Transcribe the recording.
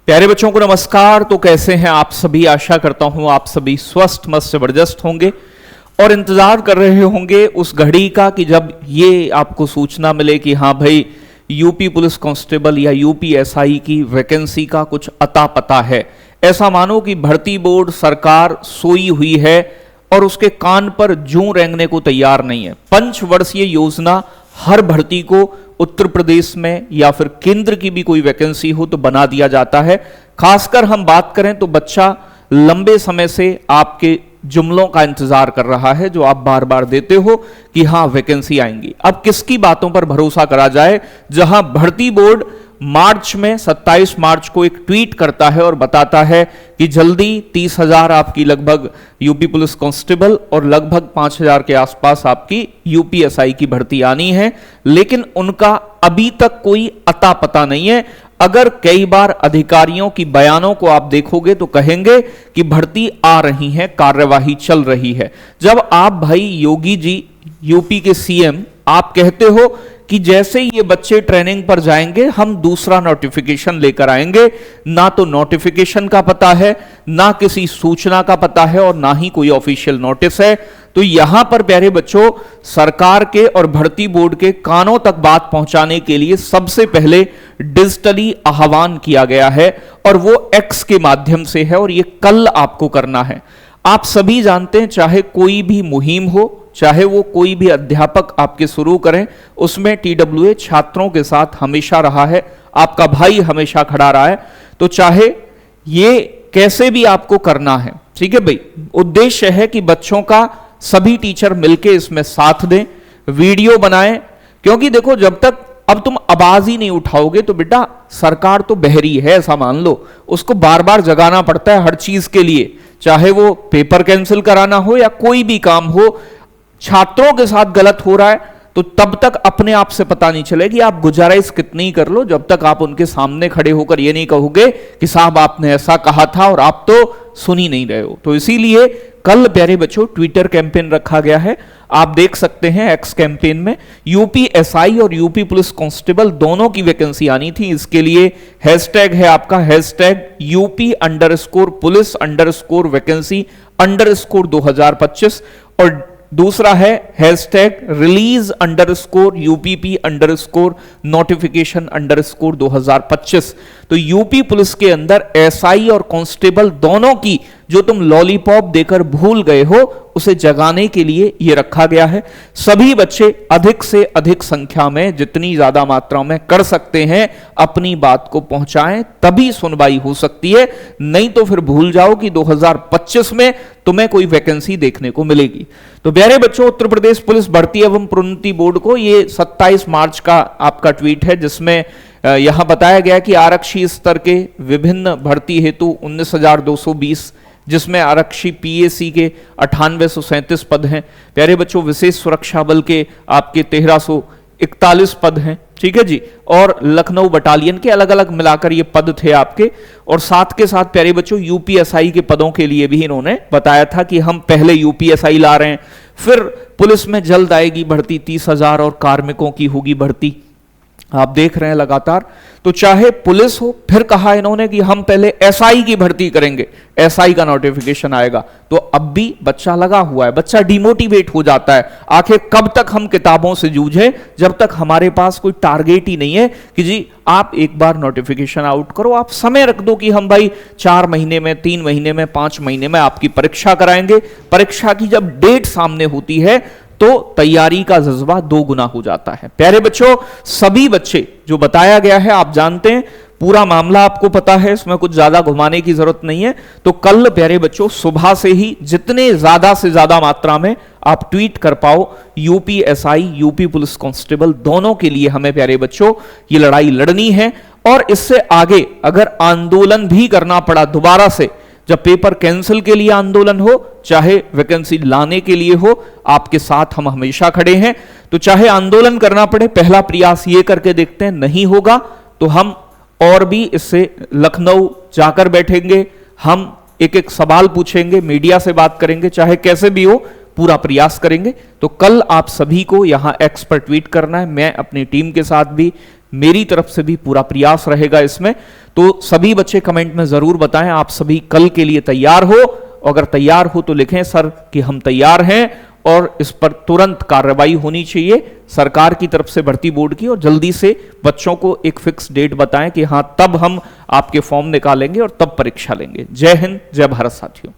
प्यारे बच्चों को नमस्कार। तो कैसे हैं आप सभी? आशा करता हूं आप सभी स्वस्थ मस्त जबरदस्त होंगे और इंतजार कर रहे होंगे उस घड़ी का कि जब ये आपको सूचना मिले कि हाँ भाई यूपी पुलिस कांस्टेबल या यूपी एसआई की वैकेंसी का कुछ अता पता है। ऐसा मानो कि भर्ती बोर्ड सरकार सोई हुई है और उसके कान पर जूं रेंगने को तैयार नहीं है। पंचवर्षीय योजना हर भर्ती को उत्तर प्रदेश में या फिर केंद्र की भी कोई वैकेंसी हो तो बना दिया जाता है। खासकर हम बात करें तो बच्चा लंबे समय से आपके जुमलों का इंतजार कर रहा है जो आप बार बार देते हो कि हाँ वैकेंसी आएंगी। अब किसकी बातों पर भरोसा करा जाए जहां भर्ती बोर्ड मार्च में 27 मार्च को एक ट्वीट करता है और बताता है कि जल्दी 30,000 आपकी लगभग यूपी पुलिस कांस्टेबल और लगभग 5,000 के आसपास आपकी यूपी एसआई की भर्ती आनी है, लेकिन उनका अभी तक कोई अता पता नहीं है। अगर कई बार अधिकारियों की बयानों को आप देखोगे तो कहेंगे कि भर्ती आ रही है, कार्यवाही चल रही है। जब आप भाई योगी जी यूपी के सीएम आप कहते हो कि जैसे ये बच्चे ट्रेनिंग पर जाएंगे हम दूसरा नोटिफिकेशन लेकर आएंगे, ना तो नोटिफिकेशन का पता है, ना किसी सूचना का पता है और ना ही कोई ऑफिशियल नोटिस है। तो यहां पर प्यारे बच्चों सरकार के और भर्ती बोर्ड के कानों तक बात पहुंचाने के लिए सबसे पहले डिजिटली आह्वान किया गया है और वो एक्स के माध्यम से है और ये कल आपको करना है। आप सभी जानते हैं चाहे कोई भी मुहिम हो, चाहे वो कोई भी अध्यापक आपके शुरू करें, उसमें टीडब्ल्यूए छात्रों के साथ हमेशा रहा है, आपका भाई हमेशा खड़ा रहा है। तो चाहे ये कैसे भी आपको करना है, ठीक है भाई, उद्देश्य है कि बच्चों का सभी टीचर मिलके इसमें साथ दें, वीडियो बनाएं। क्योंकि देखो जब तक अब तुम आवाज ही नहीं उठाओगे तो बेटा सरकार तो बहरी है, ऐसा मान लो, उसको बार बार जगाना पड़ता है हर चीज के लिए, चाहे वो पेपर कैंसिल कराना हो या कोई भी काम हो। छात्रों के साथ गलत हो रहा है तो तब तक अपने आप से पता नहीं चलेगी, आप गुजारिश कितनी कर लो जब तक आप उनके सामने खड़े होकर ये नहीं कहोगे कि साहब आपने ऐसा कहा था और आप तो सुन ही नहीं रहे हो। तो इसीलिए कल प्यारे बच्चों ट्विटर कैंपेन रखा गया है, आप देख सकते हैं एक्स कैंपेन में यूपी एसआई और यूपी पुलिस कांस्टेबल दोनों की वैकेंसी आनी थी। इसके लिए हैशटैग है आपका हैशटैग UP_पुलिस_वैकेंसी_2025 और दूसरा है हैशटैग release_UPP_notification_2025। तो यूपी पुलिस के अंदर एसआई और कांस्टेबल दोनों की जो तुम लॉलीपॉप देकर भूल गए हो उसे जगाने के लिए यह रखा गया है। सभी बच्चे अधिक से अधिक संख्या में जितनी ज्यादा मात्रा में कर सकते हैं अपनी बात को पहुंचाएं, तभी सुनवाई हो सकती है। नहीं तो फिर भूल जाओ कि 2025 में तुम्हें कोई वैकेंसी देखने को मिलेगी। तो प्यारे बच्चों उत्तर प्रदेश पुलिस भर्ती एवं प्रोन्नति बोर्ड को ये 27 मार्च का आपका ट्वीट है जिसमें यहां बताया गया कि आरक्षी स्तर के विभिन्न भर्ती हेतु 19,220 जिसमें आरक्षी पीएसी के 9837 पद हैं। प्यारे बच्चों विशेष सुरक्षा बल के आपके 1341 पद हैं, ठीक है जी, और लखनऊ बटालियन के अलग अलग मिलाकर ये पद थे आपके। और साथ के साथ प्यारे बच्चों यूपीएसआई के पदों के लिए भी इन्होंने बताया था कि हम पहले यूपीएसआई ला रहे हैं, फिर पुलिस में जल्द आएगी भर्ती 30,000 और कार्मिकों की होगी भर्ती, आप देख रहे हैं लगातार। तो चाहे पुलिस हो, फिर कहा इन्होंने कि हम पहले एसआई की भर्ती करेंगे, एसआई का नोटिफिकेशन आएगा। तो अब भी बच्चा लगा हुआ है, बच्चा डिमोटिवेट हो जाता है। आखिर कब तक हम किताबों से जूझे जब तक हमारे पास कोई टारगेट ही नहीं है कि जी आप एक बार नोटिफिकेशन आउट करो, आप समय रख दो कि हम भाई 4 महीने में, 3 महीने में, 5 महीने में आपकी परीक्षा कराएंगे। परीक्षा की जब डेट सामने होती है तो तैयारी का जज्बा 2 गुना हो जाता है। प्यारे बच्चों सभी बच्चे जो बताया गया है आप जानते हैं, पूरा मामला आपको पता है, इसमें कुछ ज्यादा घुमाने की जरूरत नहीं है। तो कल प्यारे बच्चों सुबह से ही जितने ज्यादा से ज्यादा मात्रा में आप ट्वीट कर पाओ UP SI UP police constable दोनों के लिए हमें प्यारे बच्चों ये लड़ाई लड़नी है। और इससे आगे अगर आंदोलन भी करना पड़ा दोबारा से, जब पेपर कैंसिल के लिए आंदोलन हो, चाहे वैकेंसी लाने के लिए हो, आपके साथ हम हमेशा खड़े हैं। तो चाहे आंदोलन करना पड़े, पहला प्रयास ये करके देखते हैं, नहीं होगा तो हम और भी इससे लखनऊ जाकर बैठेंगे, हम एक एक सवाल पूछेंगे, मीडिया से बात करेंगे, चाहे कैसे भी हो पूरा प्रयास करेंगे। तो कल आप सभी को यहां एक्स पर ट्वीट करना है, मैं अपनी टीम के साथ भी मेरी तरफ से भी पूरा प्रयास रहेगा इसमें। तो सभी बच्चे कमेंट में जरूर बताएं आप सभी कल के लिए तैयार हो। अगर तैयार हो तो लिखें सर कि हम तैयार हैं और इस पर तुरंत कार्रवाई होनी चाहिए सरकार की तरफ से भर्ती बोर्ड की, और जल्दी से बच्चों को एक फिक्स डेट बताएं कि हां तब हम आपके फॉर्म निकालेंगे और तब परीक्षा लेंगे। जय हिंद, जय भारत साथियों।